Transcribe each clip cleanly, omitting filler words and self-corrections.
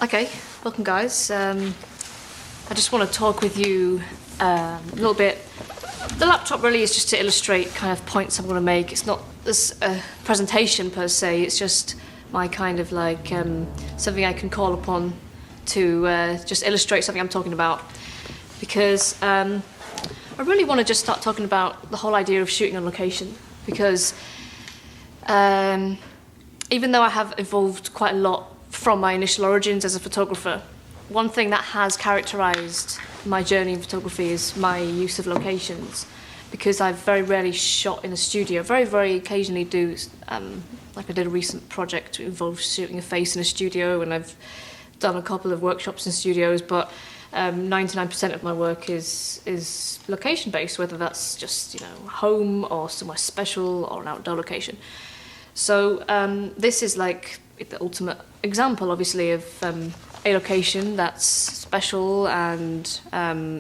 Okay, welcome guys. I just want to talk with you a little bit. The laptop really is just to illustrate kind of points I'm going to make. It's not this presentation per se, it's just my kind of like something I can call upon to just illustrate something I'm talking about. Because I really want to just start talking about the whole idea of shooting on location. Because even though I have evolved quite a lot from my initial origins as a photographer, one thing that has characterized my journey in photography is my use of locations, because I've very rarely shot in a studio. Very occasionally do, like I did a recent project that involved shooting a face in a studio, and I've done a couple of workshops in studios, but 99% of my work is location based, whether that's just home or somewhere special or an outdoor location. So this is like the ultimate example, obviously, of a location that's special and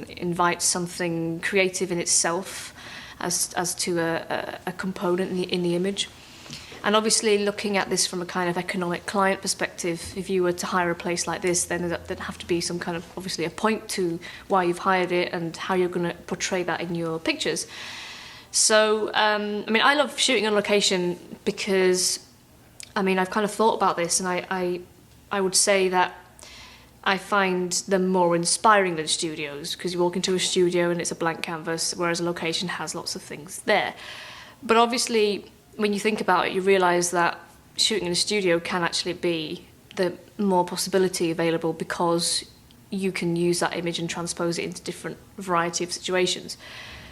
invites something creative in itself as to a component in the image. And obviously, looking at this from a kind of economic client perspective, if you were to hire a place like this, then there'd have to be some kind of, obviously, a point to why you've hired it and how you're going to portray that in your pictures. So, I love shooting on location because, I've kind of thought about this, and I would say that I find them more inspiring than studios, because you walk into a studio and it's a blank canvas, whereas a location has lots of things there. But obviously, when you think about it, you realise that shooting in a studio can actually be the more possibility available, because you can use that image and transpose it into different variety of situations.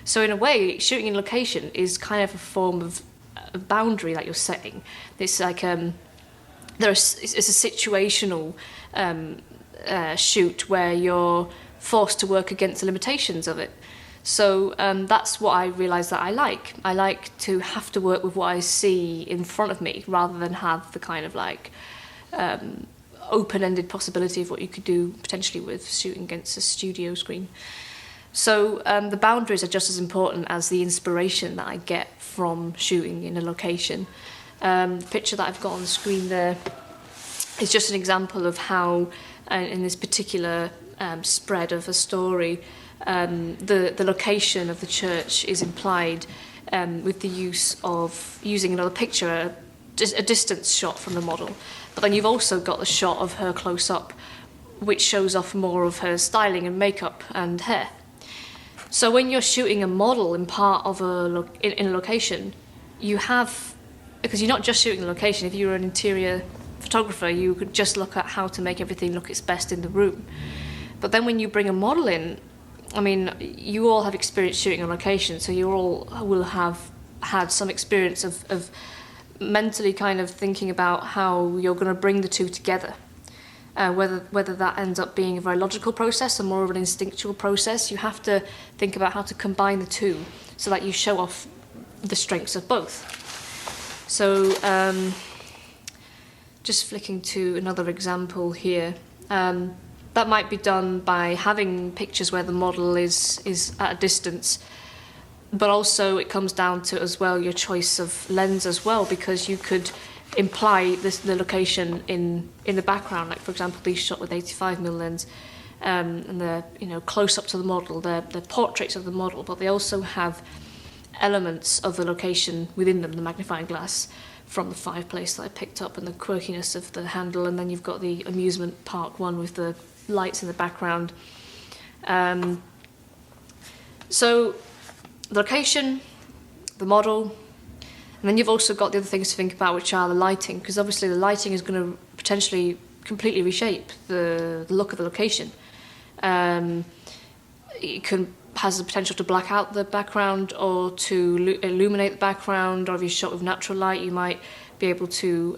So in a way, shooting in location is kind of a form of a boundary that you're setting. It's like it's a situational shoot where you're forced to work against the limitations of it. So that's what I realise that I like. I like to have to work with what I see in front of me, rather than have the kind of like open-ended possibility of what you could do potentially with shooting against a studio screen. So the boundaries are just as important as the inspiration that I get from shooting in a location. The picture that I've got on the screen there is just an example of how, in this particular spread of a story, the location of the church is implied with the use of using another picture, a distance shot from the model. But then you've also got the shot of her close up, which shows off more of her styling and makeup and hair. So when you're shooting a model in part of in a location, you have, because you're not just shooting a location. If you were an interior photographer, you could just look at how to make everything look its best in the room. But then when you bring a model in, you all have experience shooting on location, so you all will have had some experience of mentally kind of thinking about how you're going to bring the two together. Whether that ends up being a very logical process or more of an instinctual process, you have to think about how to combine the two so that you show off the strengths of both. So just flicking to another example here. That might be done by having pictures where the model is at a distance, but also it comes down to as well your choice of lens as well, because you could imply the location in the background. Like, for example, these shot with 85mm lens, and they're close up to the model. They're portraits of the model, but they also have elements of the location within them, the magnifying glass from the fireplace that I picked up, and the quirkiness of the handle. And then you've got the amusement park one with the lights in the background. So the location, the model, and then you've also got the other things to think about, which are the lighting, because obviously the lighting is going to potentially completely reshape the look of the location. It has the potential to black out the background or to illuminate the background, or if you shot with natural light, you might be able to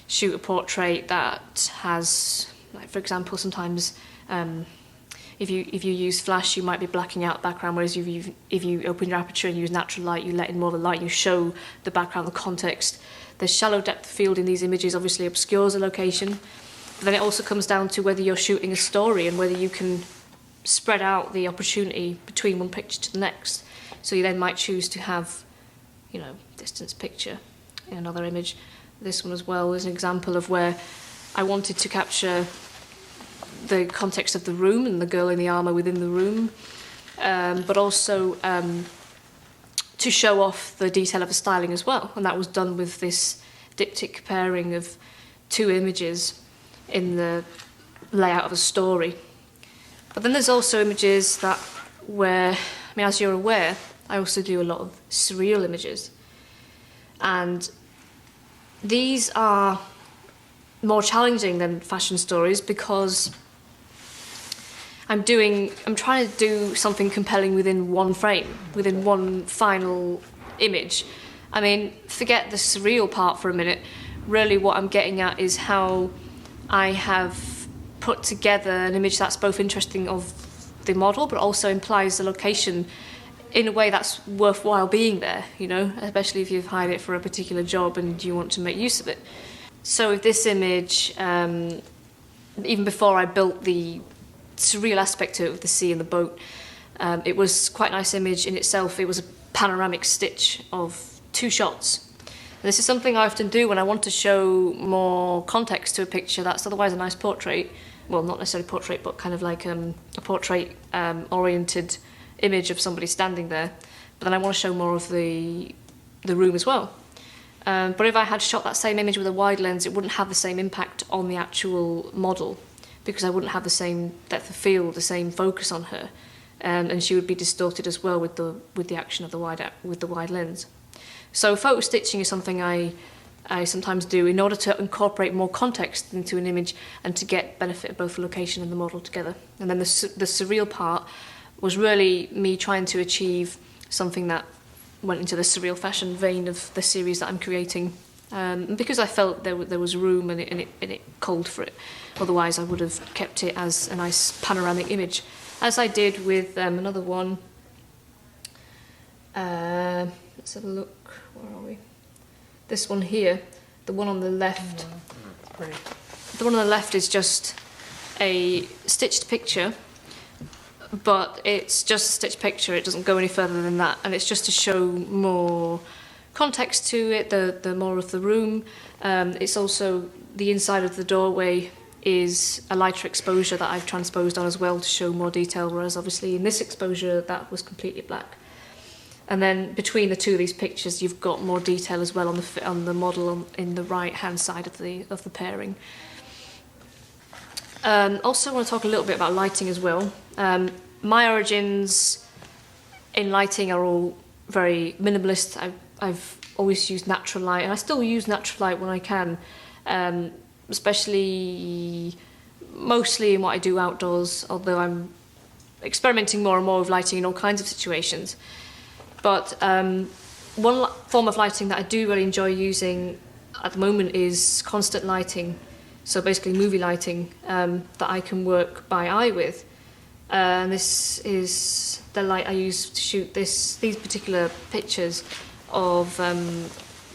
shoot a portrait that has, like, for example, sometimes if you use flash, you might be blacking out the background, whereas if you open your aperture and use natural light, you let in more of the light, you show the background, the context. The shallow depth of field in these images obviously obscures the location. But then it also comes down to whether you're shooting a story and whether you can spread out the opportunity between one picture to the next. So you then might choose to have, distance picture in another image. This one as well is an example of where I wanted to capture the context of the room and the girl in the armour within the room, but also to show off the detail of the styling as well. And that was done with this diptych pairing of two images in the layout of a story. But then there's also images that where, I mean, as you're aware, I also do a lot of surreal images. And these are more challenging than fashion stories because I'm trying to do something compelling within one frame, within one final image. I mean, forget the surreal part for a minute. Really what I'm getting at is how I have put together an image that's both interesting of the model but also implies the location in a way that's worthwhile being there, you know, especially if you've hired it for a particular job and you want to make use of it. So with this image, even before I built the surreal aspect to it with the sea and the boat, it was quite a nice image in itself. It was a panoramic stitch of 2 shots. And this is something I often do when I want to show more context to a picture that's otherwise a nice portrait. Well, not necessarily portrait, but kind of like a portrait oriented image of somebody standing there. But then I want to show more of the room as well. But if I had shot that same image with a wide lens, it wouldn't have the same impact on the actual model because I wouldn't have the same depth of field, the same focus on her, and she would be distorted as well with the action of the wide lens. So photo stitching is something I sometimes do in order to incorporate more context into an image and to get benefit of both the location and the model together. And then the surreal part was really me trying to achieve something that went into the surreal fashion vein of the series that I'm creating, because I felt there was room and it called for it. Otherwise I would have kept it as a nice panoramic image, as I did with another one. Let's have a look, where are we? This one here, the one on the left. The one on the left is just a stitched picture, but it's just a stitched picture, it doesn't go any further than that, and it's just to show more context to it, the more of the room. It's also the inside of the doorway is a lighter exposure that I've transposed on as well to show more detail, whereas obviously in this exposure that was completely black. And then between the two of these pictures you've got more detail as well on the model in the right hand side of the pairing. Also I want to talk a little bit about lighting as well. My origins in lighting are all very minimalist. I've always used natural light, and I still use natural light when I can, especially mostly in what I do outdoors, although I'm experimenting more and more with lighting in all kinds of situations. But one form of lighting that I do really enjoy using at the moment is constant lighting. So basically movie lighting that I can work by eye with. And this is the light I use to shoot these particular pictures of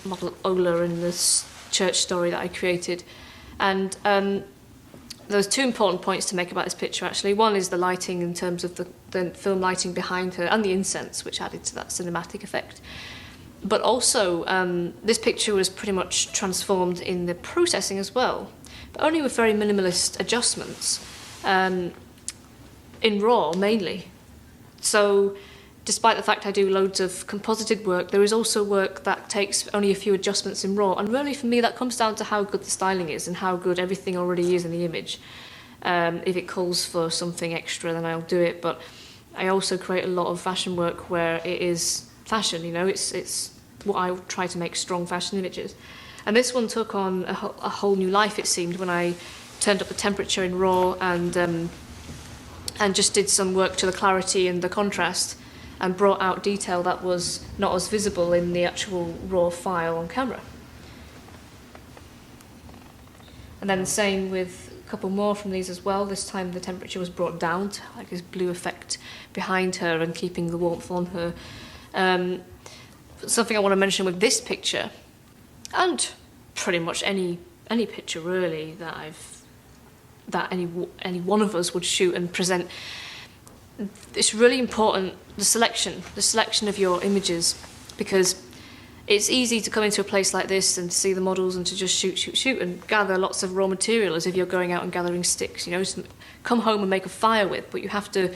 model Ola and this church story that I created. And there's 2 important points to make about this picture actually. One is the lighting in terms of the film lighting behind her and the incense, which added to that cinematic effect. But also this picture was pretty much transformed in the processing as well, but only with very minimalist adjustments, in RAW mainly. So despite the fact I do loads of composited work, there is also work that takes only a few adjustments in RAW, and really for me that comes down to how good the styling is and how good everything already is in the image. If it calls for something extra, then I'll do it, but I also create a lot of fashion work where it is fashion, you know, it's what I try to make strong fashion images. And this one took on a whole new life, it seemed, when I turned up the temperature in RAW and just did some work to the clarity and the contrast and brought out detail that was not as visible in the actual RAW file on camera. And then the same with a couple more from these as well. This time the temperature was brought down to like this blue effect behind her and keeping the warmth on her. Something I want to mention with this picture, and pretty much any picture really that any one of us would shoot and present, it's really important, the selection of your images, because it's easy to come into a place like this and see the models and to just shoot and gather lots of raw material as if you're going out and gathering sticks, you know, come home and make a fire with, but you have to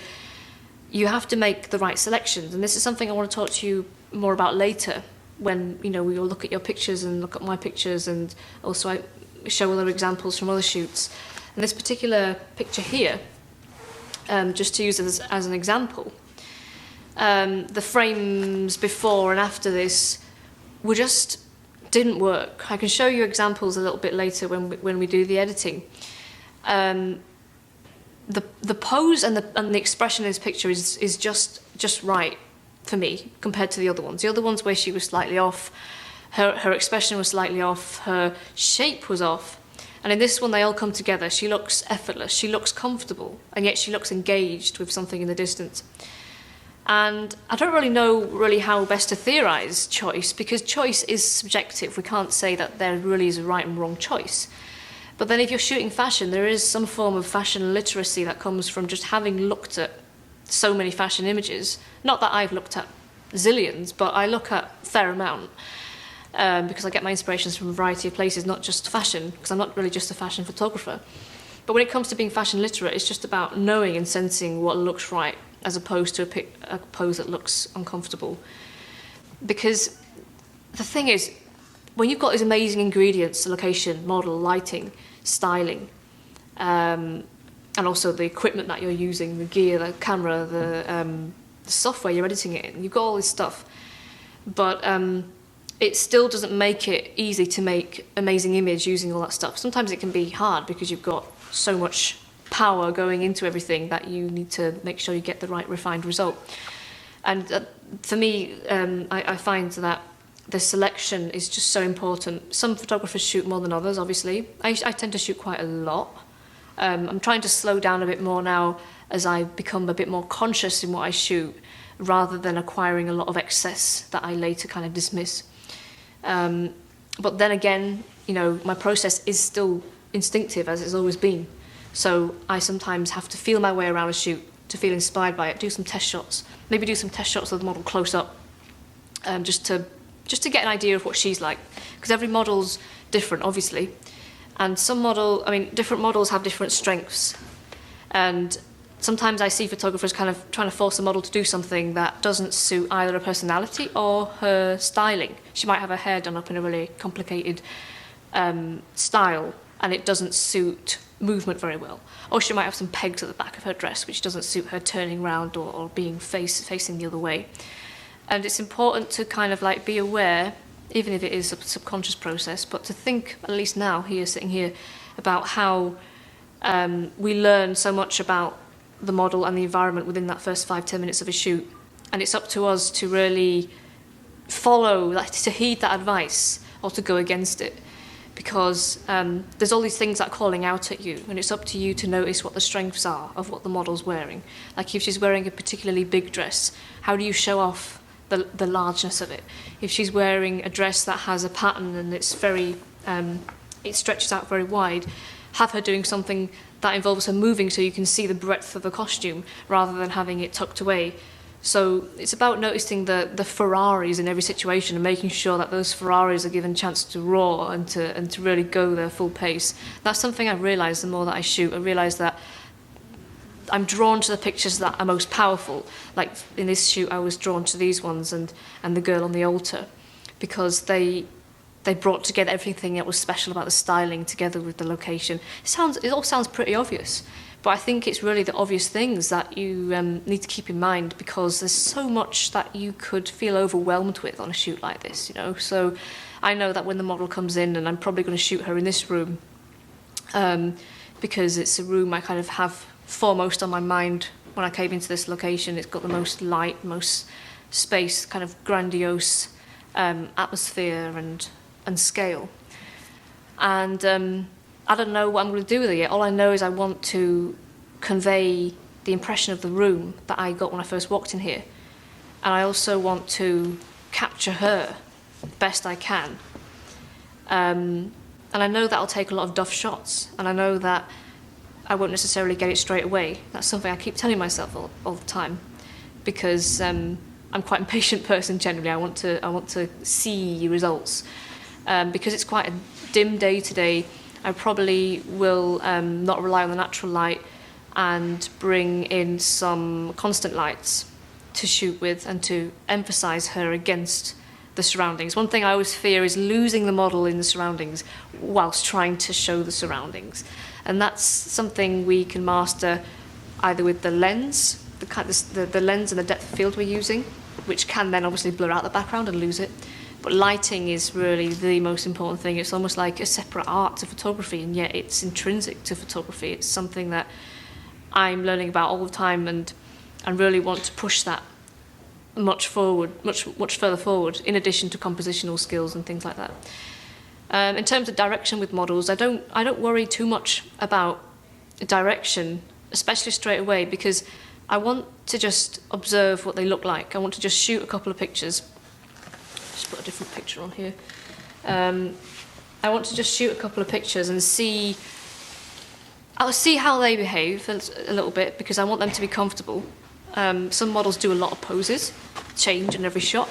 make the right selections. And this is something I want to talk to you more about later when, you know, we will look at your pictures and look at my pictures, and also I show other examples from other shoots. And this particular picture here, just to use as an example, the frames before and after this just didn't work. I can show you examples a little bit later when we do the editing. The pose and the expression in this picture is just right for me compared to the other ones. The other ones where she was slightly off, her expression was slightly off, her shape was off. And in this one, they all come together. She looks effortless, she looks comfortable, and yet she looks engaged with something in the distance. And I don't really know how best to theorise choice, because choice is subjective. We can't say that there really is a right and wrong choice. But then if you're shooting fashion, there is some form of fashion literacy that comes from just having looked at so many fashion images. Not that I've looked at zillions, but I look at a fair amount. Because I get my inspirations from a variety of places, not just fashion, because I'm not really just a fashion photographer. But when it comes to being fashion literate, it's just about knowing and sensing what looks right, as opposed to a pose that looks uncomfortable. Because the thing is, when you've got these amazing ingredients, location, model, lighting, styling, and also the equipment that you're using, the gear, the camera, the software you're editing it in, you've got all this stuff. But it still doesn't make it easy to make amazing image using all that stuff. Sometimes it can be hard because you've got so much power going into everything that you need to make sure you get the right refined result. And for me, I find that the selection is just so important. Some photographers shoot more than others, obviously. I tend to shoot quite a lot. I'm trying to slow down a bit more now as I become a bit more conscious in what I shoot, rather than acquiring a lot of excess that I later kind of dismiss. But then again, you know, my process is still instinctive, as it's always been. So I sometimes have to feel my way around a shoot to feel inspired by it, do some test shots, maybe do some test shots of the model close up, just to get an idea of what she's like. Because every model's different, obviously. And different models have different strengths. And sometimes I see photographers kind of trying to force a model to do something that doesn't suit either her personality or her styling. She might have her hair done up in a really complicated style, and it doesn't suit movement very well. Or she might have some pegs at the back of her dress, which doesn't suit her turning round or being facing the other way. And it's important to kind of like be aware, even if it is a subconscious process, but to think, at least now, sitting here, about how we learn so much about the model and the environment within that first 5-10 minutes of a shoot. And it's up to us to really follow, like, to heed that advice or to go against it. Because there's all these things that are calling out at you, and it's up to you to notice what the strengths are of what the model's wearing. Like if she's wearing a particularly big dress, how do you show off the largeness of it? If she's wearing a dress that has a pattern and it's very, it stretches out very wide, have her doing something that involves her moving so you can see the breadth of the costume rather than having it tucked away. So it's about noticing the Ferraris in every situation and making sure that those Ferraris are given a chance to roar and to really go their full pace. That's something I've realised the more that I shoot. I realise that I'm drawn to the pictures that are most powerful. Like in this shoot, I was drawn to these ones and the girl on the altar, because they brought together everything that was special about the styling together with the location. It all sounds pretty obvious. But I think it's really the obvious things that you need to keep in mind, because there's so much that you could feel overwhelmed with on a shoot like this, you know. So I know that when the model comes in, and I'm probably going to shoot her in this room, because it's a room I kind of have foremost on my mind when I came into this location. It's got the most light, most space, kind of grandiose atmosphere and scale. And I don't know what I'm going to do with it yet. All I know is I want to convey the impression of the room that I got when I first walked in here. And I also want to capture her best I can. And I know that I'll take a lot of duff shots. And I know that I won't necessarily get it straight away. That's something I keep telling myself all the time. Because I I'm quite an impatient person generally. I want to see results. Because it's quite a dim day today, I probably will not rely on the natural light and bring in some constant lights to shoot with and to emphasize her against the surroundings. One thing I always fear is losing the model in the surroundings whilst trying to show the surroundings. And that's something we can master either with the lens, the lens and the depth of field we're using, which can then obviously blur out the background and lose it. But lighting is really the most important thing. It's almost like a separate art to photography, and yet it's intrinsic to photography. It's something that I'm learning about all the time, and really want to push that much further forward, in addition to compositional skills and things like that. In terms of direction with models, I don't worry too much about direction, especially straight away, because I want to just observe what they look like. I want to just shoot a couple of pictures. Just put a different picture on here. I want to just shoot a couple of pictures and see. I'll see how they behave a little bit, because I want them to be comfortable. Some models do a lot of poses, change in every shot.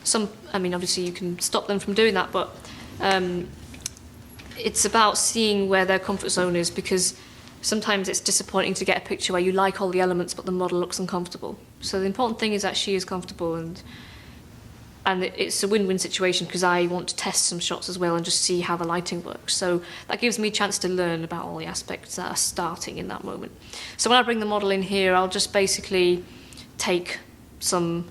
Some, I mean, obviously you can stop them from doing that, but it's about seeing where their comfort zone is, because sometimes it's disappointing to get a picture where you like all the elements but the model looks uncomfortable. So the important thing is that she is comfortable, and it's a win-win situation, because I want to test some shots as well and just see how the lighting works. So that gives me a chance to learn about all the aspects that are starting in that moment. So when I bring the model in here, I'll just basically take some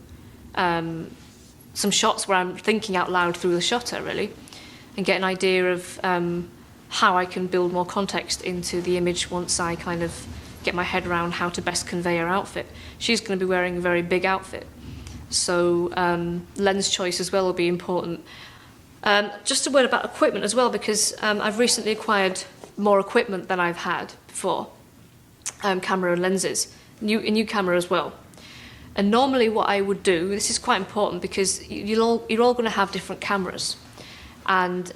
shots where I'm thinking out loud through the shutter, really, and get an idea of how I can build more context into the image once I kind of get my head around how to best convey her outfit. She's going to be wearing a very big outfit, so lens choice as well will be important. Just a word about equipment as well, because I've recently acquired more equipment than I've had before. Camera and lenses, new camera as well. And normally what I would do, this is quite important, because you're all going to have different cameras. And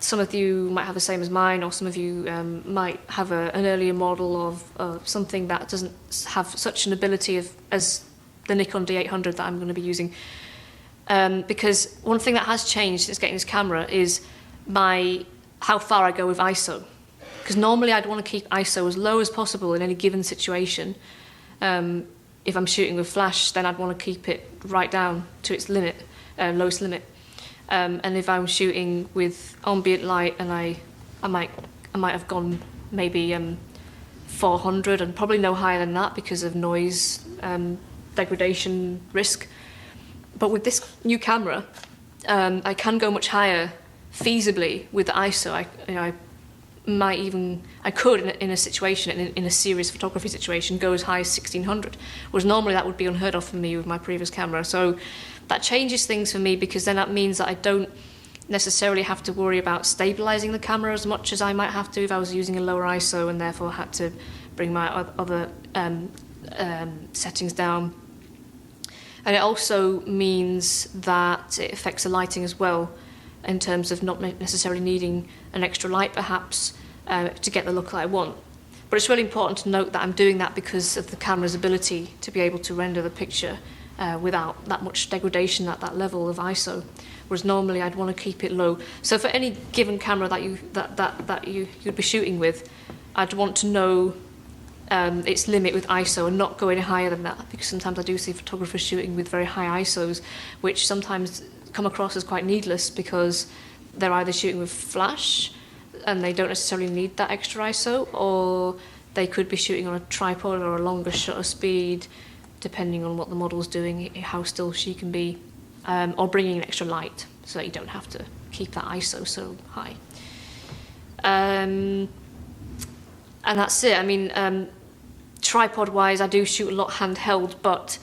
some of you might have the same as mine, or some of you might have an earlier model of something that doesn't have such an ability as the Nikon D800 that I'm going to be using. Because one thing that has changed since getting this camera is how far I go with ISO. Because normally I'd want to keep ISO as low as possible in any given situation. If I'm shooting with flash, then I'd want to keep it right down to its limit, lowest limit. And if I'm shooting with ambient light, and I might have gone maybe 400, and probably no higher than that because of noise degradation risk. But with this new camera, I can go much higher feasibly with the ISO. I could in a situation, in a serious photography situation, go as high as 1600, whereas normally that would be unheard of for me with my previous camera. So that changes things for me, because then that means that I don't necessarily have to worry about stabilizing the camera as much as I might have to if I was using a lower ISO, and therefore had to bring my other settings down. And it also means that it affects the lighting as well, in terms of not necessarily needing an extra light perhaps to get the look that I want. But it's really important to note that I'm doing that because of the camera's ability to be able to render the picture without that much degradation at that level of ISO, whereas normally I'd want to keep it low. So for any given camera that you'd be shooting with, I'd want to know its limit with ISO and not go any higher than that, because sometimes I do see photographers shooting with very high ISOs, which sometimes come across as quite needless, because they're either shooting with flash and they don't necessarily need that extra ISO, or they could be shooting on a tripod or a longer shutter speed, depending on what the model's doing, how still she can be, or bringing an extra light so that you don't have to keep that ISO so high. And that's it. I mean, tripod-wise, I do shoot a lot handheld, but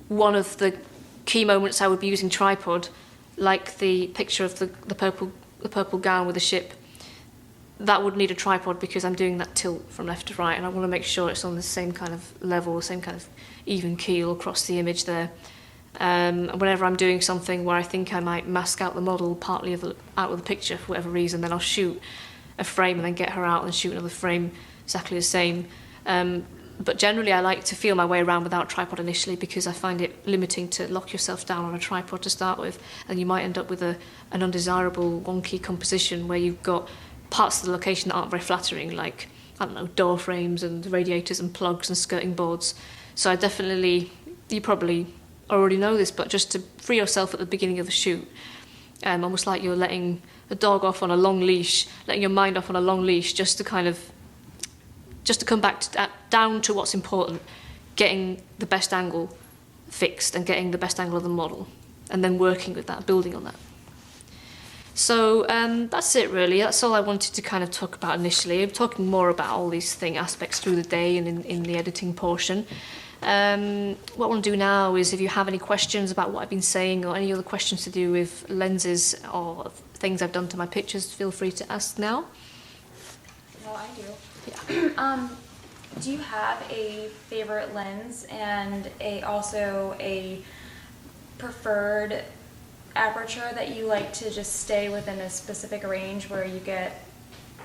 one of the key moments I would be using tripod, like the picture of the purple gown with the ship, that would need a tripod, because I'm doing that tilt from left to right, and I want to make sure it's on the same kind of level, same kind of even keel across the image there. Whenever I'm doing something where I think I might mask out the model partly out of the picture for whatever reason, then I'll shoot a frame and then get her out and shoot another frame exactly the same. But generally, I like to feel my way around without a tripod initially because I find it limiting to lock yourself down on a tripod to start with, and you might end up with an undesirable wonky composition where you've got parts of the location that aren't very flattering, like, I don't know, door frames and radiators and plugs and skirting boards. So I definitely, you probably already know this, but just to free yourself at the beginning of the shoot, almost like you're letting a dog off on a long leash, letting your mind off on a long leash, just to come back to down to what's important, getting the best angle fixed and getting the best angle of the model, and then working with that, building on that. So that's it really. That's all I wanted to kind of talk about initially. I'm talking more about all these aspects through the day and in the editing portion. What I want to do now is, if you have any questions about what I've been saying or any other questions to do with lenses or things I've done to my pictures, feel free to ask now. Well, I do. Yeah. Do you have a favorite lens and also a preferred aperture that you like to just stay within a specific range where you get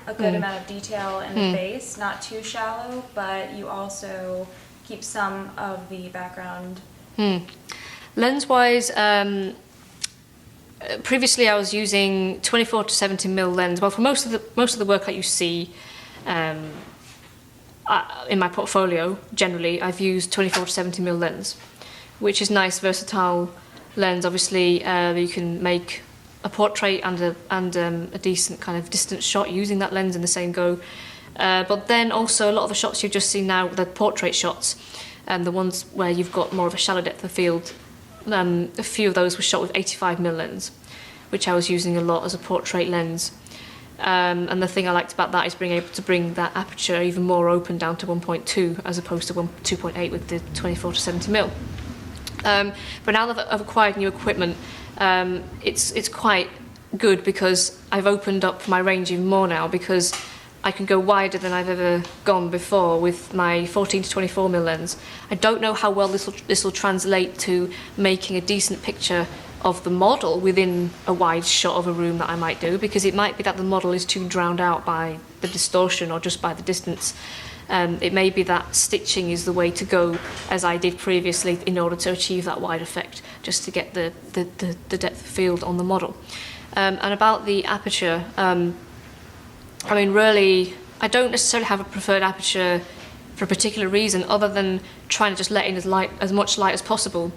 a good amount of detail in the face, not too shallow, but you also keep some of the background? Lens-wise, previously I was using 24 to 70mm lens. Well, for most of the work that you see in my portfolio, generally I've used 24 to 70mm lens, which is nice, versatile lens. Obviously, you can make a portrait and a decent kind of distance shot using that lens in the same go. But then also a lot of the shots you've just seen now, the portrait shots, and the ones where you've got more of a shallow depth of field, a few of those were shot with 85mm lens, which I was using a lot as a portrait lens. And the thing I liked about that is being able to bring that aperture even more open down to 1.2 as opposed to 2.8 with the 24 to 70mm. But now that I've acquired new equipment, it's quite good because I've opened up my range even more now, because I can go wider than I've ever gone before with my 14 to 24mm lens. I don't know how well this will translate to making a decent picture of the model within a wide shot of a room that I might do, because it might be that the model is too drowned out by the distortion or just by the distance. It may be that stitching is the way to go, as I did previously, in order to achieve that wide effect, just to get the depth of field on the model. And about the aperture, I mean, really, I don't necessarily have a preferred aperture for a particular reason, other than trying to just let in as much light as possible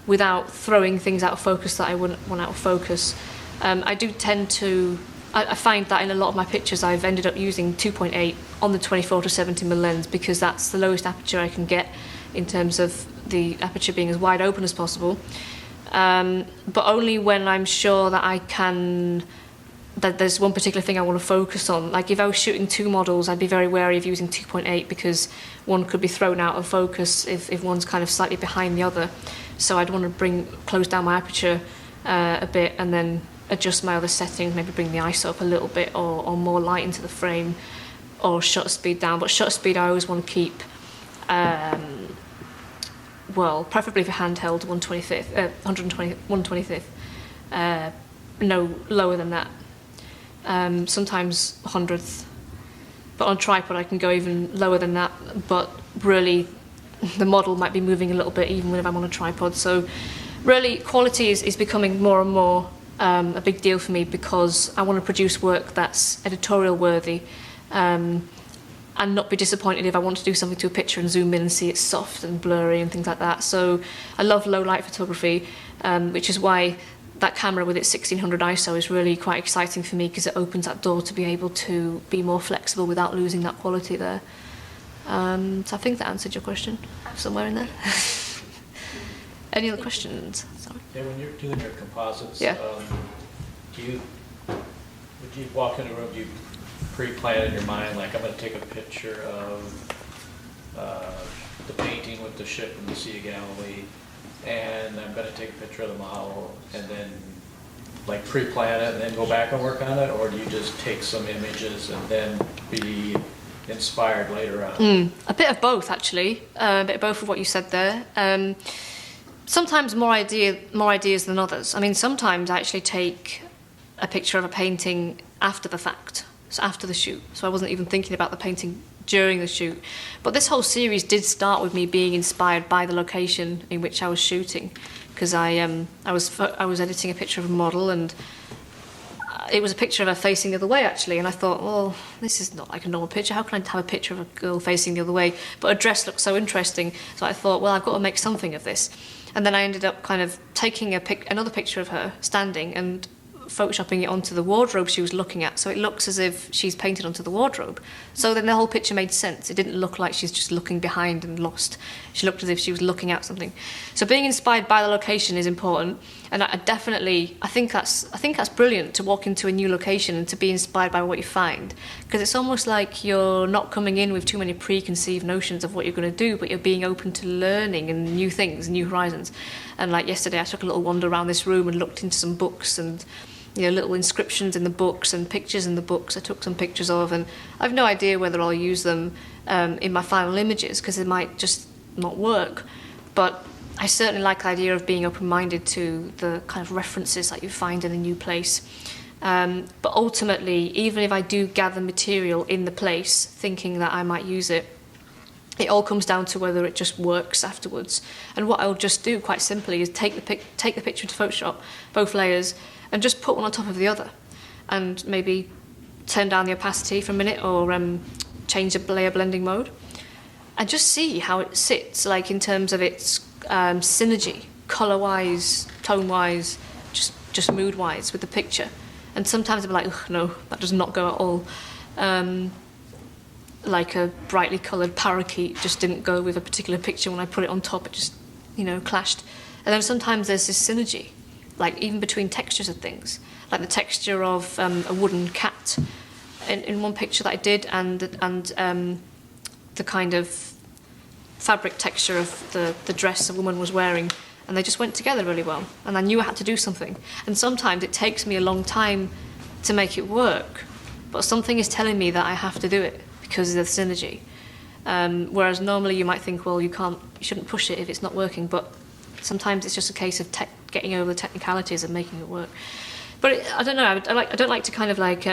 without throwing things out of focus that I wouldn't want out of focus. I do tend to, I find that in a lot of my pictures I've ended up using 2.8 on the 24 to 70mm lens, because that's the lowest aperture I can get in terms of the aperture being as wide open as possible. But only when I'm sure that there's one particular thing I want to focus on. Like if I was shooting two models, I'd be very wary of using 2.8, because one could be thrown out of focus if one's kind of slightly behind the other. So I'd want to close down my aperture a bit and then adjust my other settings, maybe bring the ISO up a little bit, or more light into the frame, or shutter speed down. But shutter speed I always want to keep, well, preferably for handheld 125th, no lower than that. Sometimes 100th, but on tripod I can go even lower than that, but really the model might be moving a little bit even when I'm on a tripod. So really quality is becoming more and more a big deal for me, because I want to produce work that's editorial worthy, and not be disappointed if I want to do something to a picture and zoom in and see it's soft and blurry and things like that. So I love low light photography, which is why that camera with its 1600 ISO is really quite exciting for me, because it opens that door to be able to be more flexible without losing that quality there. So I think that answered your question somewhere in there. Any other questions? Sorry. Yeah, when you're doing your composites, Yeah. would you walk in a room, do you pre-plan in your mind, like I'm going to take a picture of the painting with the ship in the Sea Galilee, and I'm going to take a picture of the model, and then like pre-plan it and then go back and work on it? Or do you just take some images and then be inspired later on? A bit of both, actually. A bit of both of what you said there. Sometimes more ideas than others. I mean, sometimes I actually take a picture of a painting after the fact, so after the shoot. So I wasn't even thinking about the painting during the shoot. But this whole series did start with me being inspired by the location in which I was shooting, because I was editing a picture of a model, and it was a picture of her facing the other way, actually, and I thought, well, this is not like a normal picture. How can I have a picture of a girl facing the other way? But her dress looked so interesting, so I thought, well, I've got to make something of this. And then I ended up kind of taking another picture of her standing and photoshopping it onto the wardrobe she was looking at, so it looks as if she's painted onto the wardrobe. So then the whole picture made sense. It didn't look like she's just looking behind and lost. She looked as if she was looking at something. So being inspired by the location is important, and I think that's brilliant, to walk into a new location and to be inspired by what you find, because it's almost like you're not coming in with too many preconceived notions of what you're going to do, but you're being open to learning and new things, new horizons. And like yesterday, I took a little wander around this room and looked into some books, and little inscriptions in the books and pictures in the books I took some pictures of, and I've no idea whether I'll use them in my final images, because they might just not work. But I certainly like the idea of being open-minded to the kind of references that you find in a new place. But ultimately, even if I do gather material in the place thinking that I might use it, it all comes down to whether it just works afterwards. And what I'll just do, quite simply, is take the picture into Photoshop, both layers, and just put one on top of the other, and maybe turn down the opacity for a minute, or change the layer blending mode, and just see how it sits, like in terms of its synergy, colour-wise, tone-wise, just mood-wise with the picture. And sometimes I'll be like, ugh, no, that does not go at all. Like a brightly coloured parakeet just didn't go with a particular picture. When I put it on top, it just, clashed. And then sometimes there's this synergy, like even between textures of things, like the texture of a wooden cat in one picture that I did, and the kind of fabric texture of the dress a woman was wearing, and they just went together really well, and I knew I had to do something. And sometimes it takes me a long time to make it work, but something is telling me that I have to do it because of the synergy. Whereas normally you might think, well, you shouldn't push it if it's not working, but sometimes it's just a case of getting over the technicalities and making it work. But I don't know, I don't like to kind of like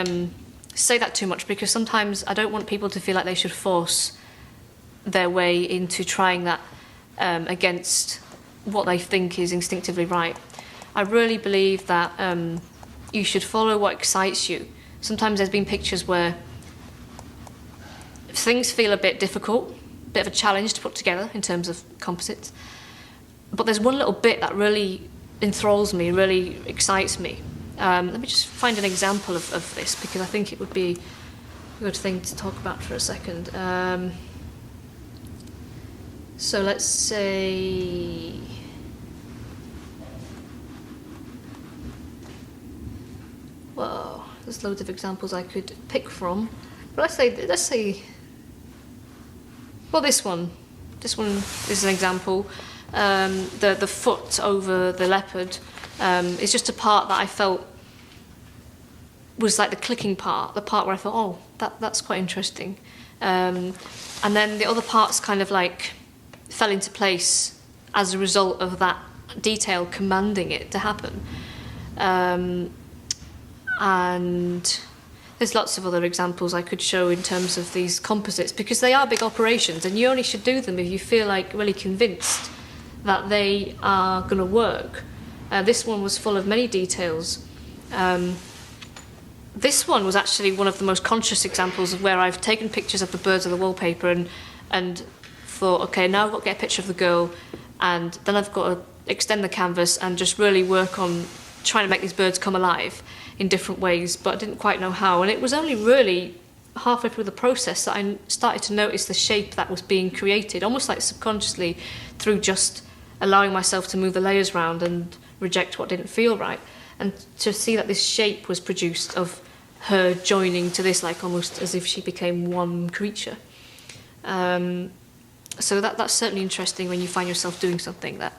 say that too much, because sometimes I don't want people to feel like they should force their way into trying that against what they think is instinctively right. I really believe that you should follow what excites you. Sometimes there's been pictures where things feel a bit difficult, a bit of a challenge to put together in terms of composites, but there's one little bit that really enthralls me, really excites me. Let me just find an example of this, because I think it would be a good thing to talk about for a second. So let's say, well, there's loads of examples I could pick from, but let's say, well, this one is an example. The foot over the leopard is just a part that I felt was like the clicking part, the part where I thought, oh, that's quite interesting. And then the other parts kind of like fell into place as a result of that detail commanding it to happen. And there's lots of other examples I could show in terms of these composites, because they are big operations, and you only should do them if you feel like really convinced that they are going to work. This one was full of many details. This one was actually one of the most conscious examples of where I've taken pictures of the birds of the wallpaper and thought, okay, now I've got to get a picture of the girl, and then I've got to extend the canvas and just really work on trying to make these birds come alive in different ways, but I didn't quite know how. And it was only really halfway through the process that I started to notice the shape that was being created, almost like subconsciously, through just allowing myself to move the layers around and reject what didn't feel right, and to see that this shape was produced of her joining to this, like almost as if she became one creature. So that's certainly interesting when you find yourself doing something that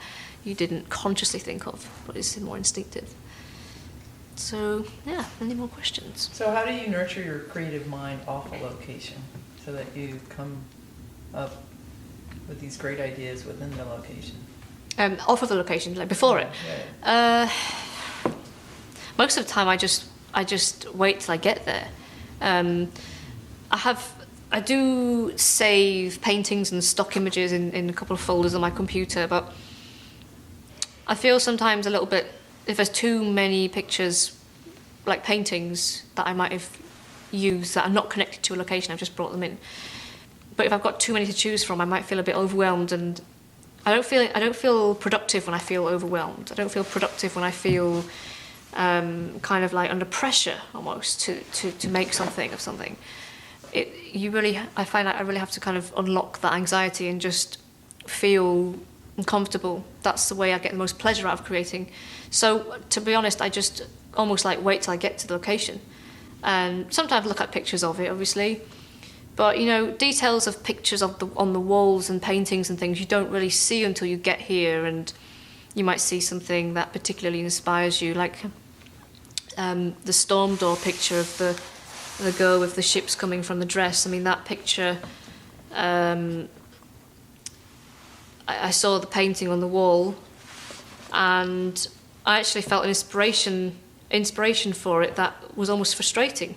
you didn't consciously think of, but is more instinctive. So, yeah, any more questions? So how do you nurture your creative mind off a location so that you come up with these great ideas within the location? Off of the location, like before it? Yeah. Most of the time I just wait till I get there. I I do save paintings and stock images in a couple of folders on my computer, but I feel sometimes a little bit, if there's too many pictures, like paintings, that I might have used that are not connected to a location, I've just brought them in. But if I've got too many to choose from, I might feel a bit overwhelmed, and I don't feel productive when I feel overwhelmed. I don't feel productive when I feel kind of like under pressure almost to make something of something. I find like I really have to kind of unlock that anxiety and just feel comfortable. That's the way I get the most pleasure out of creating. So to be honest, I just almost like wait till I get to the location, and sometimes look at pictures of it, obviously. But you know, details of pictures on the walls and paintings and things you don't really see until you get here, and you might see something that particularly inspires you, like the storm door picture of the girl with the ships coming from the dress. I mean, that picture, I saw the painting on the wall, and I actually felt an inspiration for it that was almost frustrating,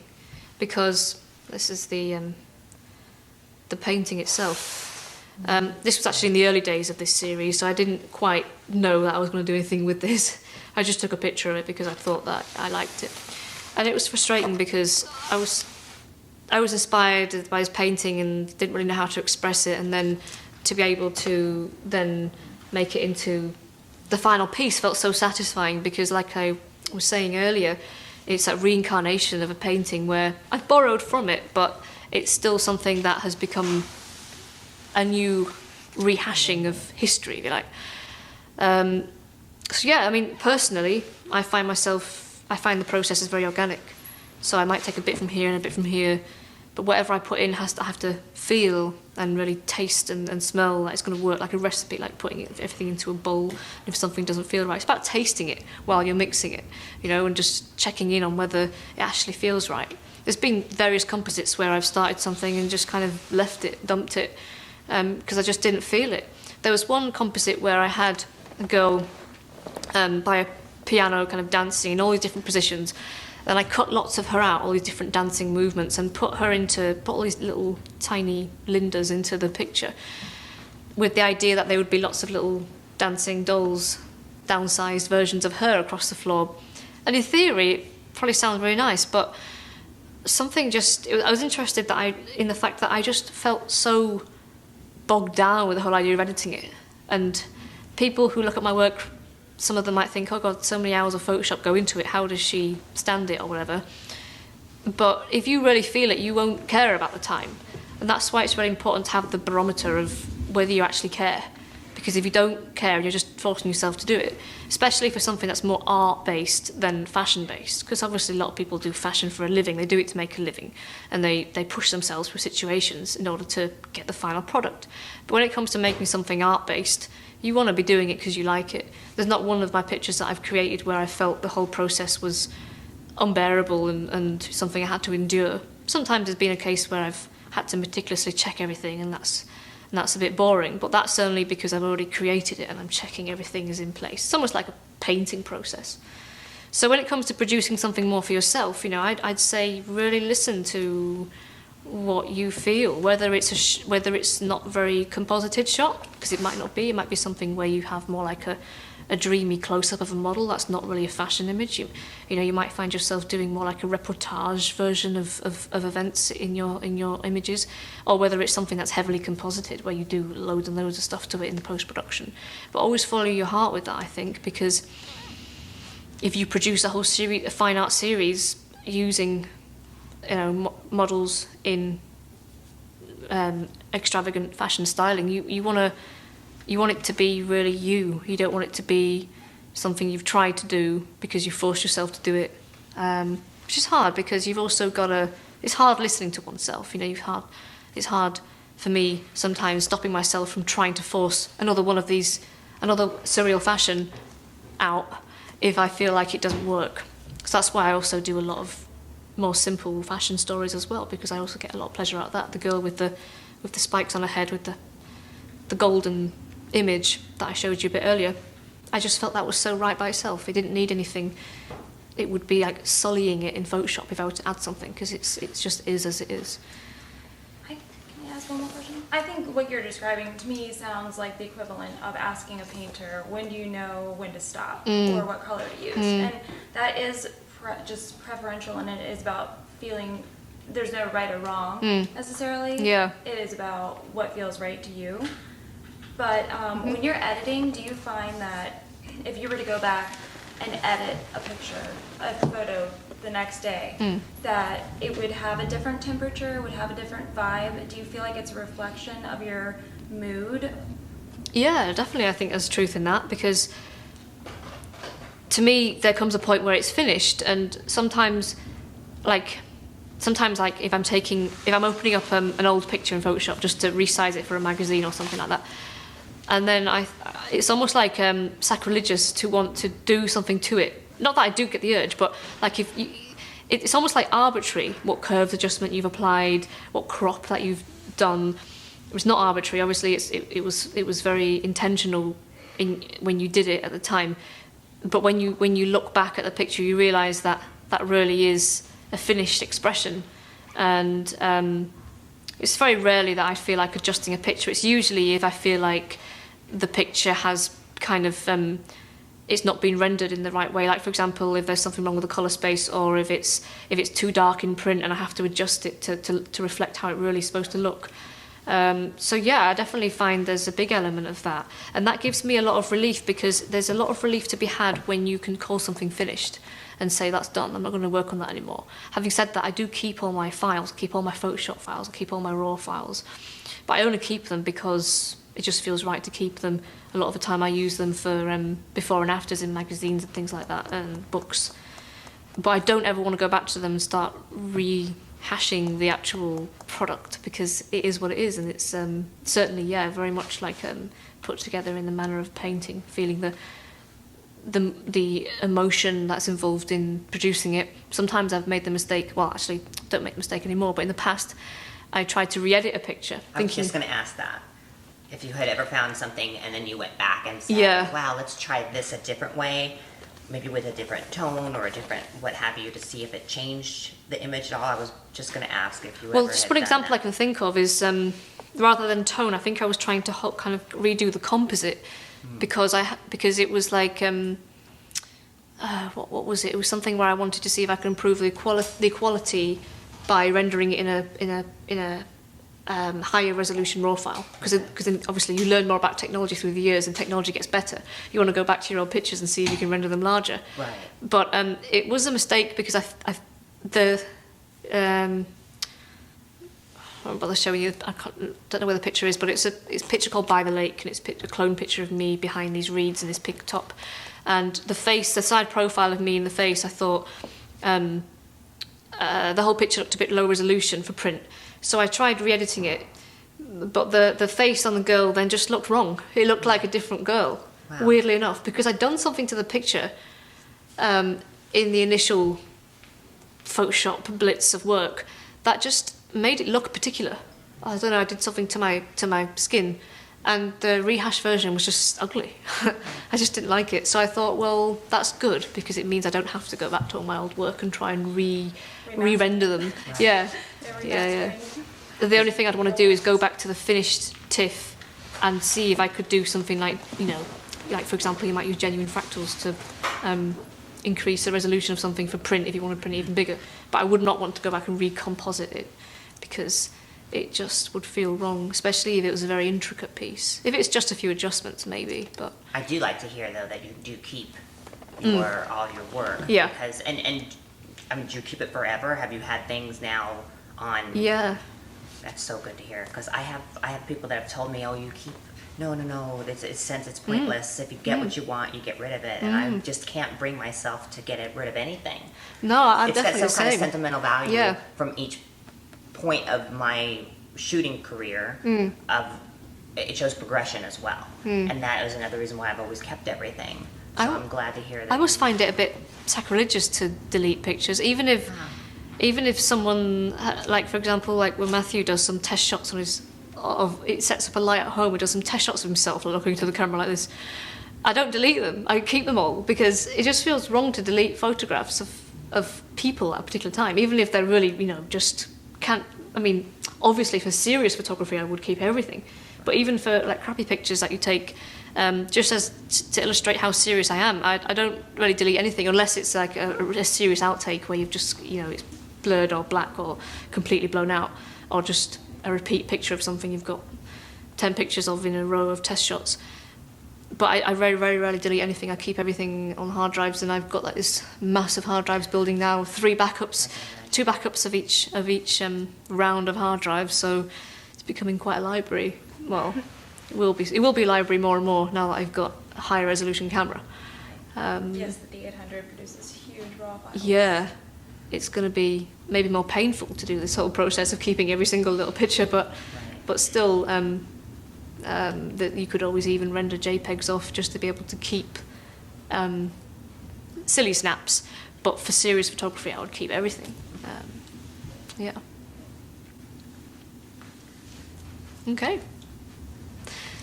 because this is the painting itself. This was actually in the early days of this series, so I didn't quite know that I was going to do anything with this. I just took a picture of it because I thought that I liked it. And it was frustrating because I was inspired by his painting and didn't really know how to express it, and then to be able to then make it into the final piece felt so satisfying, because like I was saying earlier, it's that reincarnation of a painting where I've borrowed from it, but it's still something that has become a new rehashing of history, if you like. So yeah, I mean, personally, I find the process is very organic. So I might take a bit from here and a bit from here, but whatever I put in I have to feel and really taste and smell that it's going to work, like a recipe, like putting everything into a bowl. If something doesn't feel right, it's about tasting it while you're mixing it, you know, and just checking in on whether it actually feels right. There's been various composites where I've started something and just kind of left it, dumped it, because I just didn't feel it. There was one composite where I had a girl by a piano kind of dancing in all these different positions. Then I cut lots of her out, all these different dancing movements, and put all these little tiny Lindas into the picture, with the idea that there would be lots of little dancing dolls, downsized versions of her across the floor. And in theory, it probably sounds very nice, but I was interested in the fact that I just felt so bogged down with the whole idea of editing it. And people who look at my work, some of them might think, oh God, so many hours of Photoshop go into it, how does she stand it or whatever. But if you really feel it, you won't care about the time. And that's why it's really important to have the barometer of whether you actually care. Because if you don't care, you're just forcing yourself to do it, especially for something that's more art-based than fashion-based. Because obviously a lot of people do fashion for a living, they do it to make a living, and they push themselves through situations in order to get the final product. But when it comes to making something art-based, you want to be doing it because you like it. There's not one of my pictures that I've created where I felt the whole process was unbearable and something I had to endure. Sometimes there's been a case where I've had to meticulously check everything, and that's a bit boring, but that's only because I've already created it and I'm checking everything is in place. It's almost like a painting process. So when it comes to producing something more for yourself, you know, I'd say really listen to what you feel, whether it's not very composited shot, because it might not be. It might be something where you have more like a dreamy close-up of a model that's not really a fashion image. You know, you might find yourself doing more like a reportage version of events in your images, or whether it's something that's heavily composited, where you do loads and loads of stuff to it in the post-production. But always follow your heart with that, I think, because if you produce a whole series, a fine art series, using models in extravagant fashion styling, you want it to be really you. You don't want it to be something you've tried to do because you forced yourself to do it, which is hard, because you've also got to. It's hard listening to oneself. You know, it's hard for me sometimes stopping myself from trying to force another surreal fashion out if I feel like it doesn't work. So that's why I also do a lot of more simple fashion stories as well, because I also get a lot of pleasure out of that. The girl with the spikes on her head with the golden image that I showed you a bit earlier, I just felt that was so right by itself. It didn't need anything. It would be like sullying it in Photoshop if I were to add something, because it just is as it is. ask one more question? I think what you're describing to me sounds like the equivalent of asking a painter, when do you know when to stop or what color to use? And that is just preferential, and it is about feeling there's no right or wrong necessarily. Yeah. It is about what feels right to you. But when you're editing, do you find that if you were to go back and edit a picture, a photo the next day, that it would have a different temperature, would have a different vibe? Do you feel like it's a reflection of your mood? Yeah, definitely. I think there's truth in that, because to me there comes a point where it's finished, and sometimes like if I'm opening up an old picture in Photoshop just to resize it for a magazine or something like that, and then it's almost like sacrilegious to want to do something to it. Not that I do get the urge, but like it's almost like arbitrary what curves adjustment you've applied, what crop that you've done. It was not arbitrary. Obviously, it was very intentional when you did it at the time. But when you look back at the picture, you realise that really is a finished expression, and it's very rarely that I feel like adjusting a picture. It's usually if I feel like the picture has kind of it's not been rendered in the right way. Like, for example, if there's something wrong with the colour space, or if it's too dark in print and I have to adjust it to reflect how it really is supposed to look. So yeah, I definitely find there's a big element of that, and that gives me a lot of relief, because there's a lot of relief to be had when you can call something finished and say that's done, I'm not going to work on that anymore. Having said that, I do keep all my files, keep all my Photoshop files, keep all my raw files, but I only keep them because it just feels right to keep them. A lot of the time I use them for before and afters in magazines and things like that, and books. But I don't ever want to go back to them and start rehashing the actual product, because it is what it is, and it's certainly, yeah, very much like put together in the manner of painting, feeling the emotion that's involved in producing it. Sometimes I've made the mistake, well, actually, don't make the mistake anymore, but in the past, I tried to re-edit a picture. I was just going to ask that. If you had ever found something and then you went back and said, Yeah. wow, let's try this a different way, maybe with a different tone or a different what have you, to see if it changed the image at all. I was just going to ask if you Well, ever just had one done example I that. can think of is, rather than tone, I think I was trying to kind of redo the composite, because it was like, what was it? It was something where I wanted to see if I could improve the quality by rendering it in a higher resolution raw file, because obviously you learn more about technology through the years, and technology gets better. You want to go back to your old pictures and see if you can render them larger. Right. But it was a mistake, because I won't bother showing you. Don't know where the picture is, but it's a picture called By the Lake, and it's a clone picture of me behind these reeds and this pig top, and the side profile of me in the face. I thought the whole picture looked a bit low resolution for print, so I tried re-editing it, but the face on the girl then just looked wrong. It looked like a different girl, Wow. weirdly enough, because I'd done something to the picture in the initial Photoshop blitz of work that just made it look particular. I don't know, I did something to my skin, and the rehashed version was just ugly. I just didn't like it, so I thought, well, that's good, because it means I don't have to go back to all my old work and try and re-render them. Yeah. Yeah. The only thing I'd want to do is go back to the finished TIFF and see if I could do something like, like for example, you might use genuine fractals to increase the resolution of something for print if you want to print it even bigger. But I would not want to go back and recomposite it, because it just would feel wrong, especially if it was a very intricate piece. If it's just a few adjustments, maybe, but... I do like to hear, though, that you do keep all your work. Yeah. Because, and I mean, do you keep it forever? Have you had things now on... Yeah. That's so good to hear, because I have people that have told me, oh, you keep... No, since it's pointless. If you get what you want, you get rid of it. And I just can't bring myself to get rid of anything. No, I'm It's got definitely the some kind of same. sentimental value Yeah. from each point of my shooting career. It shows progression as well. And that is another reason why I've always kept everything. So I'm glad to hear that. I almost find it a bit sacrilegious to delete pictures, even if someone, like for example, like when Matthew does some test shots on it sets up a light at home, he does some test shots of himself looking to the camera like this. I don't delete them. I keep them all, because it just feels wrong to delete photographs of people at a particular time, even if they're really, just can't I mean, obviously for serious photography, I would keep everything. But even for like crappy pictures that you take, just as to illustrate how serious I am, I don't really delete anything unless it's like a serious outtake where you've just, it's blurred or black or completely blown out, or just a repeat picture of something you've got 10 pictures of in a row of test shots. But I very, very rarely delete anything. I keep everything on hard drives, and I've got like this massive hard drives building now, 3 backups, 2 backups of each round of hard drives. So it's becoming quite a library. Well, it will be a library more and more now that I've got a higher resolution camera. Yes, the D800 produces huge raw files. Yeah, it's going to be maybe more painful to do this whole process of keeping every single little picture, but still. That you could always even render JPEGs off just to be able to keep silly snaps. But for serious photography, I would keep everything. Yeah. Okay.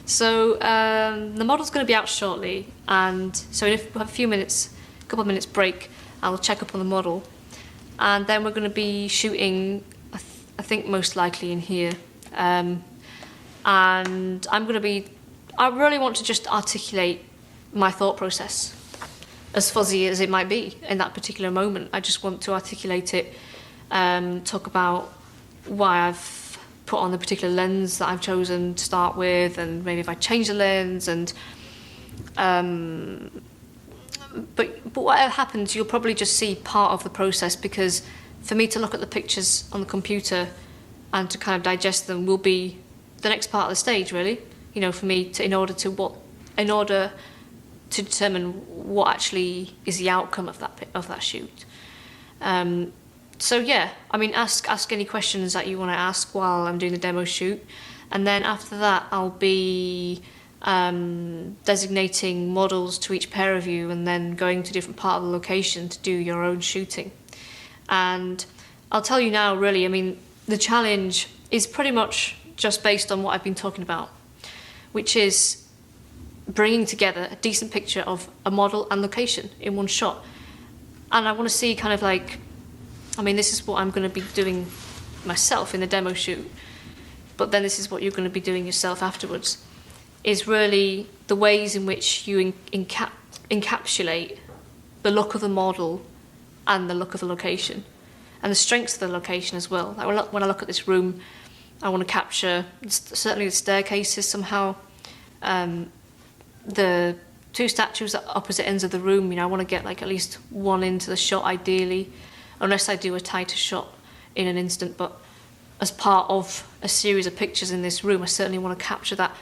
So the model's going to be out shortly, and so if we have a couple of minutes break, I'll check up on the model, and then we're going to be shooting. I think most likely in here. And I really want to just articulate my thought process, as fuzzy as it might be in that particular moment. I just want to articulate it, talk about why I've put on the particular lens that I've chosen to start with, and maybe if I change the lens, and but whatever happens, you'll probably just see part of the process, because for me to look at the pictures on the computer and to kind of digest them will be the next part of the stage, really. For me in order to determine what actually is the outcome of that shoot. So yeah, I mean, ask any questions that you want to ask while I'm doing the demo shoot, and then after that I'll be designating models to each pair of you, and then going to a different part of the location to do your own shooting. And I'll tell you now, really, I mean, the challenge is pretty much just based on what I've been talking about, which is bringing together a decent picture of a model and location in one shot. And I want to see kind of like, I mean, this is what I'm going to be doing myself in the demo shoot, but then this is what you're going to be doing yourself afterwards, is really the ways in which you encapsulate the look of the model and the look of the location, and the strengths of the location as well. Like when I look at this room, I want to capture certainly the staircases somehow. The 2 statues at opposite ends of the room, I want to get like at least one into the shot ideally, unless I do a tighter shot in an instant. But as part of a series of pictures in this room, I certainly want to capture that.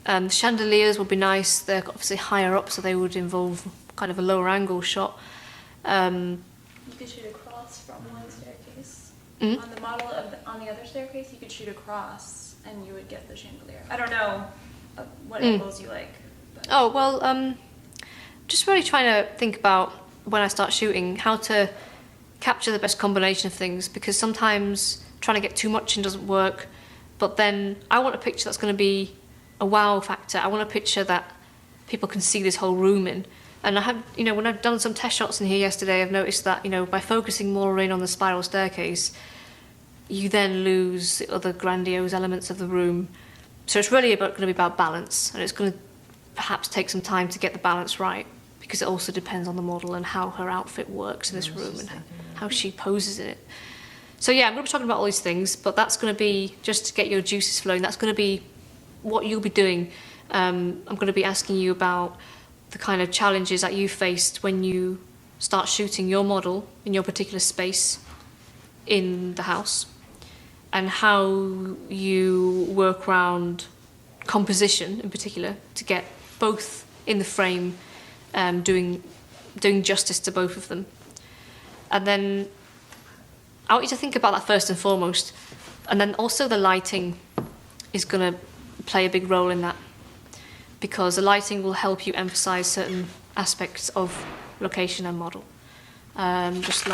The chandeliers would be nice. They're obviously higher up, so they would involve kind of a lower angle shot. You could shoot across from one staircase. On the model on the other staircase, you could shoot across, and you would get the chandelier. I don't know what angles you like. But. Oh well, just really trying to think about when I start shooting how to capture the best combination of things, because sometimes trying to get too much in doesn't work. But then I want a picture that's going to be a wow factor. I want a picture that people can see this whole room in. And I have, when I've done some test shots in here yesterday, I've noticed that, by focusing more in on the spiral staircase, you then lose the other grandiose elements of the room. So it's really going to be about balance, and it's going to perhaps take some time to get the balance right, because it also depends on the model and how her outfit works in this room and how she poses in it. So yeah, I'm going to be talking about all these things, but that's going to be just to get your juices flowing. That's going to be what you'll be doing. I'm going to be asking you about the kind of challenges that you faced when you start shooting your model in your particular space in the house, and how you work around composition in particular to get both in the frame, doing justice to both of them. And then I want you to think about that first and foremost, and then also the lighting is going to play a big role in that, because the lighting will help you emphasize certain aspects of location and model. Just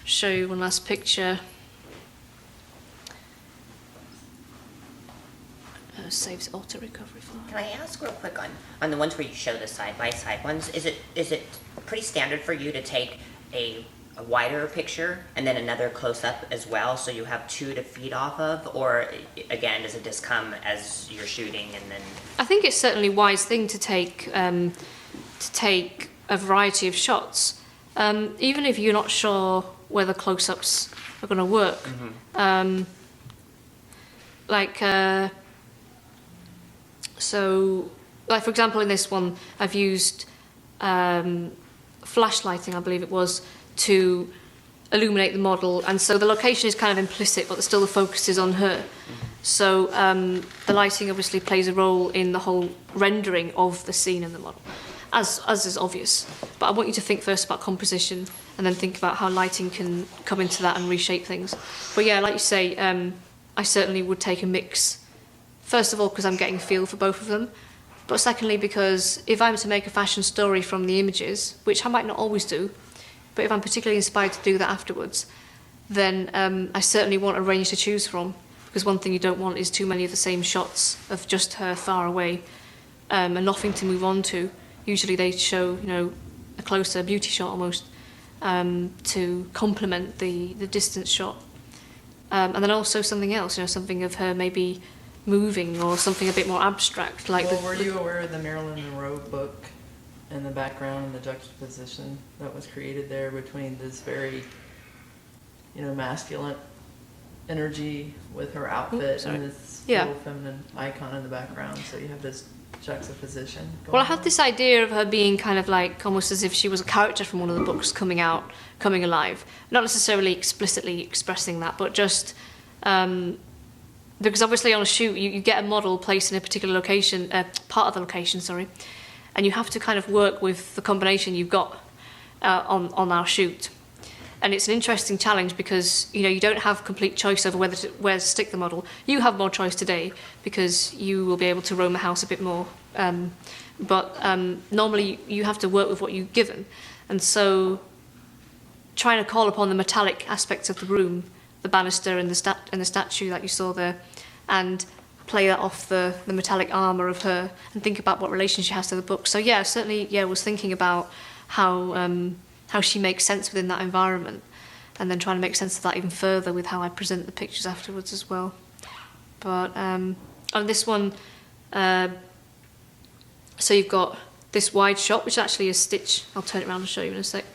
show you one last picture. Saves auto recovery file. Can I ask real quick on the ones where you show the side by side ones? Is it pretty standard for you to take a a wider picture and then another close up as well, so you have two to feed off of, or again, does it just come as you're shooting and then? I think it's certainly a wise thing to take a variety of shots, even if you're not sure whether close-ups are going to work. So, for example, in this one, I've used flashlighting, I believe it was, to illuminate the model, and so the location is kind of implicit, but still the focus is on her. So the lighting obviously plays a role in the whole rendering of the scene and the model, as is obvious. But I want you to think first about composition, and then think about how lighting can come into that and reshape things. But yeah, like you say, I certainly would take a mix. First of all, because I'm getting a feel for both of them. But secondly, because if I'm to make a fashion story from the images, which I might not always do, but if I'm particularly inspired to do that afterwards, then I certainly want a range to choose from. Because one thing you don't want is too many of the same shots of just her far away and nothing to move on to. Usually they show, a closer beauty shot almost to complement the distance shot. And then also something else, something of her maybe moving or something a bit more abstract. Were you aware of the Marilyn Monroe book and the background and the juxtaposition that was created there between this very, masculine energy with her outfit and this little feminine icon in the background? So you have this juxtaposition going I had this idea of her being kind of like almost as if she was a character from one of the books coming alive. Not necessarily explicitly expressing that, but just because obviously on a shoot you get a model placed in a particular location, part of the location, and you have to kind of work with the combination you've got on our shoot. And it's an interesting challenge because you don't have complete choice over where to stick the model. You have more choice today because you will be able to roam the house a bit more. But normally you have to work with what you're given, and so trying to call upon the metallic aspects of the room, the banister and the statue that you saw there, and play that off the metallic armour of her, and think about what relation she has to the book. So yeah, certainly, I was thinking about how she makes sense within that environment, and then trying to make sense of that even further with how I present the pictures afterwards as well. But on this one, so you've got this wide shot, which is actually a stitch. I'll turn it around and show you in a sec.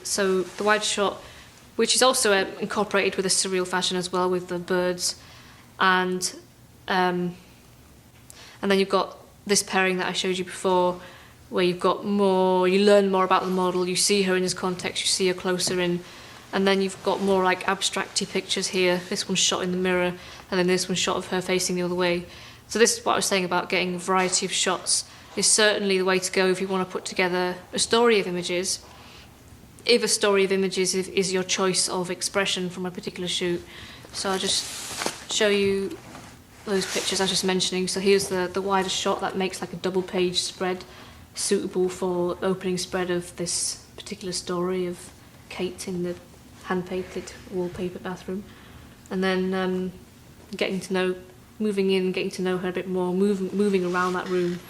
So the wide shot, which is also incorporated with a surreal fashion as well, with the birds, and then you've got this pairing that I showed you before, where you've got more, you learn more about the model, you see her in this context, you see her closer in, and then you've got more like abstracty pictures here. This one's shot in the mirror, and then this one's shot of her facing the other way. So this is what I was saying about getting a variety of shots is certainly the way to go if you want to put together a story of images. If a story of images is your choice of expression from a particular shoot. So I'll just show you those pictures I was just mentioning. So here's the wider shot that makes like a double page spread, suitable for opening spread of this particular story of Kate in the hand-painted wallpaper bathroom. And then moving in, getting to know her a bit more, moving around that room,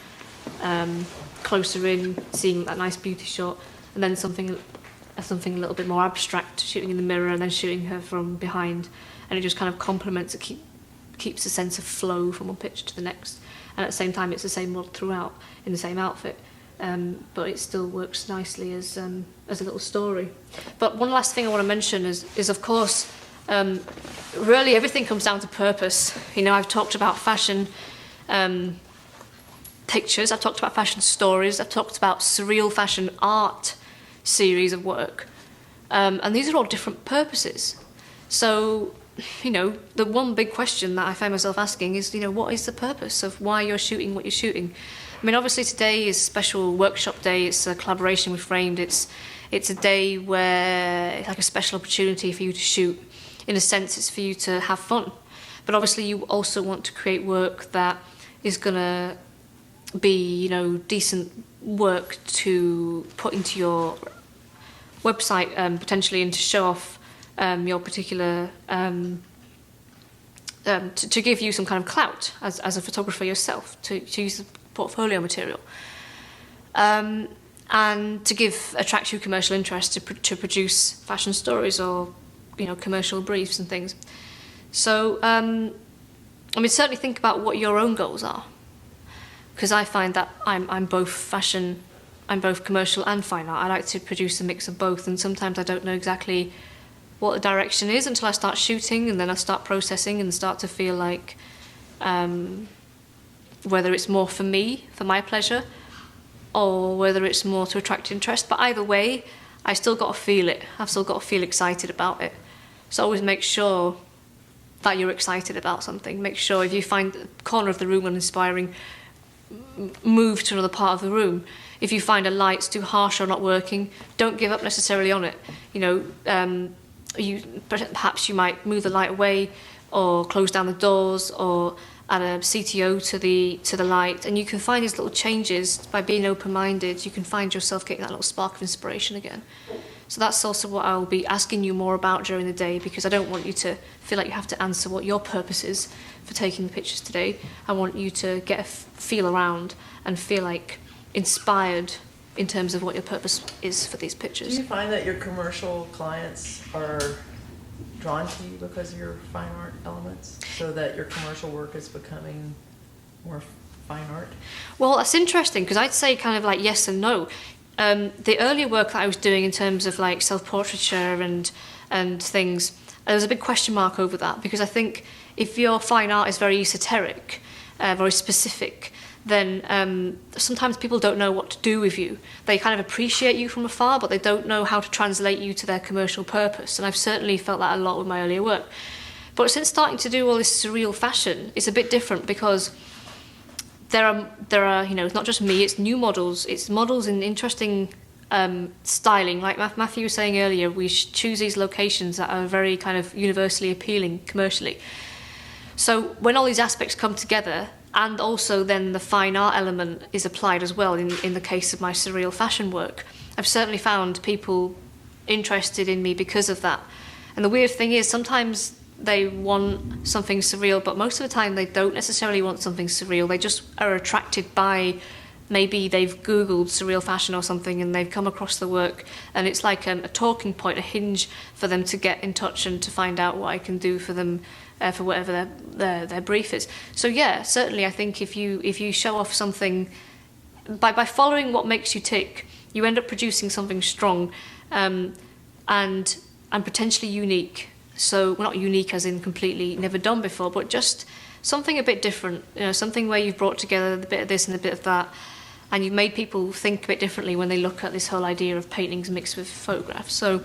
closer in, seeing that nice beauty shot, and then something a little bit more abstract, shooting in the mirror and then shooting her from behind. And it just kind of complements, it keeps a sense of flow from one picture to the next. And at the same time, it's the same model throughout, in the same outfit. But it still works nicely as a little story. But one last thing I want to mention is of course, really everything comes down to purpose. I've talked about fashion pictures, I've talked about fashion stories, I've talked about surreal fashion art series of work. And these are all different purposes. So, the one big question that I find myself asking is, what is the purpose of why you're shooting what you're shooting? I mean, obviously today is a special workshop day. It's a collaboration with Framed. It's a day where it's like a special opportunity for you to shoot. In a sense, it's for you to have fun. But obviously you also want to create work that is going to be, decent work to put into your website, potentially, and to show off your particular... to give you some kind of clout as a photographer yourself, to use the portfolio material. And and to attract you commercial interest to produce fashion stories or, you know, commercial briefs and things. So, I mean, certainly think about what your own goals are, because I find that I'm both fashion, I'm both commercial and fine art. I like to produce a mix of both, and sometimes I don't know exactly what the direction is until I start shooting, and then I start processing and start to feel like whether it's more for me, for my pleasure, or whether it's more to attract interest. But either way, I still got to feel it. I've still got to feel excited about it. So always make sure that you're excited about something. Make sure if you find the corner of the room uninspiring, move to another part of the room. If you find a light's too harsh or not working, don't give up necessarily on it. You know, perhaps you might move the light away, or close down the doors, or add a CTO to the light, and you can find these little changes by being open-minded. You can find yourself getting that little spark of inspiration again. So that's also what I'll be asking you more about during the day, because I don't want you to feel like you have to answer what your purpose is for taking the pictures today. I want you to get a feel around and feel like inspired in terms of what your purpose is for these pictures. Do you find that your commercial clients are drawn to you because of your fine art elements, so that your commercial work is becoming more fine art? Well, that's interesting, because I'd say kind of like yes and no. The earlier work that I was doing in terms of like self-portraiture and things, there's a big question mark over that, because I think if your fine art is very esoteric, very specific, then sometimes people don't know what to do with you. They kind of appreciate you from afar, but they don't know how to translate you to their commercial purpose. And I've certainly felt that a lot with my earlier work. But since starting to do all this surreal fashion, it's a bit different, because there are, you know, it's not just me, it's new models. It's models in interesting styling. Like Matthew was saying earlier, we choose these locations that are very kind of universally appealing commercially. So when all these aspects come together, and also then the fine art element is applied as well in the case of my surreal fashion work, I've certainly found people interested in me because of that. And the weird thing is, sometimes they want something surreal, but most of the time they don't necessarily want something surreal. They just are attracted by, maybe they've Googled surreal fashion or something and they've come across the work, and it's like a talking point, a hinge for them to get in touch and to find out what I can do for them, for whatever their brief is. So yeah, certainly I think if you show off something, by following what makes you tick, you end up producing something strong and potentially unique. So not unique as in completely never done before, but just something a bit different. You know, something where you've brought together a bit of this and a bit of that, and you've made people think a bit differently when they look at this whole idea of paintings mixed with photographs. So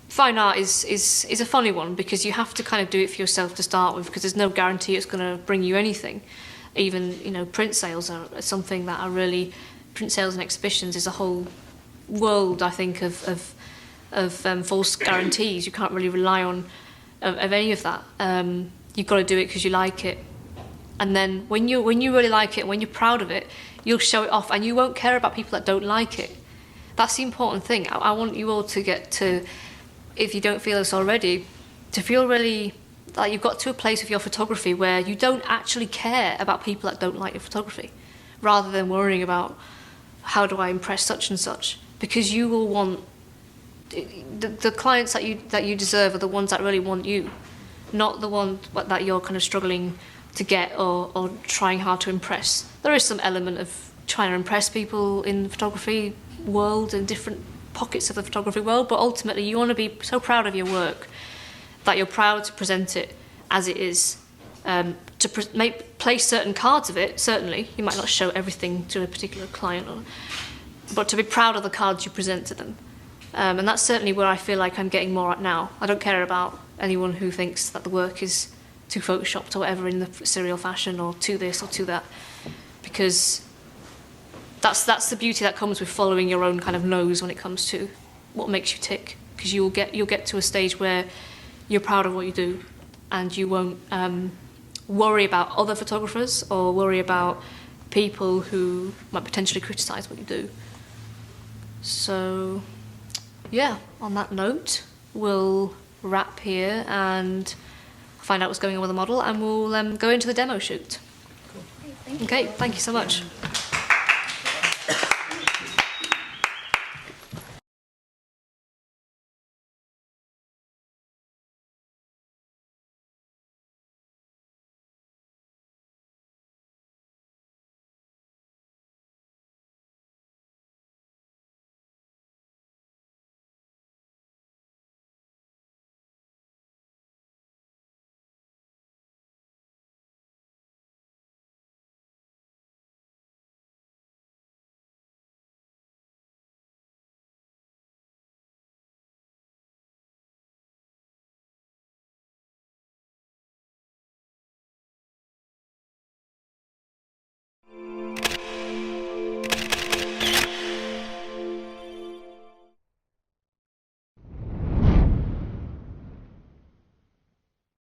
fine art is a funny one, because you have to kind of do it for yourself to start with, because there's no guarantee it's going to bring you anything. Even, you know, print sales are something that are really, print sales and exhibitions is a whole world, I think, of false guarantees. You can't really rely on of any of that. You've got to do it because you like it, and then when you really like it, when you're proud of it, you'll show it off, and you won't care about people that don't like it. That's the important thing. I want you all to get to, if you don't feel this already, to feel really like you've got to a place with your photography where you don't actually care about people that don't like your photography, rather than worrying about how do I impress such and such, because you will want the clients that you deserve are the ones that really want you, not the ones that you're kind of struggling to get or trying hard to impress. There is some element of trying to impress people in the photography world and different pockets of the photography world, but ultimately you want to be so proud of your work that you're proud to present it as it is. Place certain cards of it, certainly. You might not show everything to a particular client, but to be proud of the cards you present to them. And that's certainly where I feel like I'm getting more at now. I don't care about anyone who thinks that the work is too photoshopped or whatever in the surreal fashion, or to this or to that, because that's the beauty that comes with following your own kind of nose when it comes to what makes you tick, because you'll get to a stage where you're proud of what you do, and you won't worry about other photographers or worry about people who might potentially criticize what you do. So yeah, on that note, we'll wrap here and find out what's going on with the model, and we'll go into the demo shoot. Thank you. Okay, thank you so much.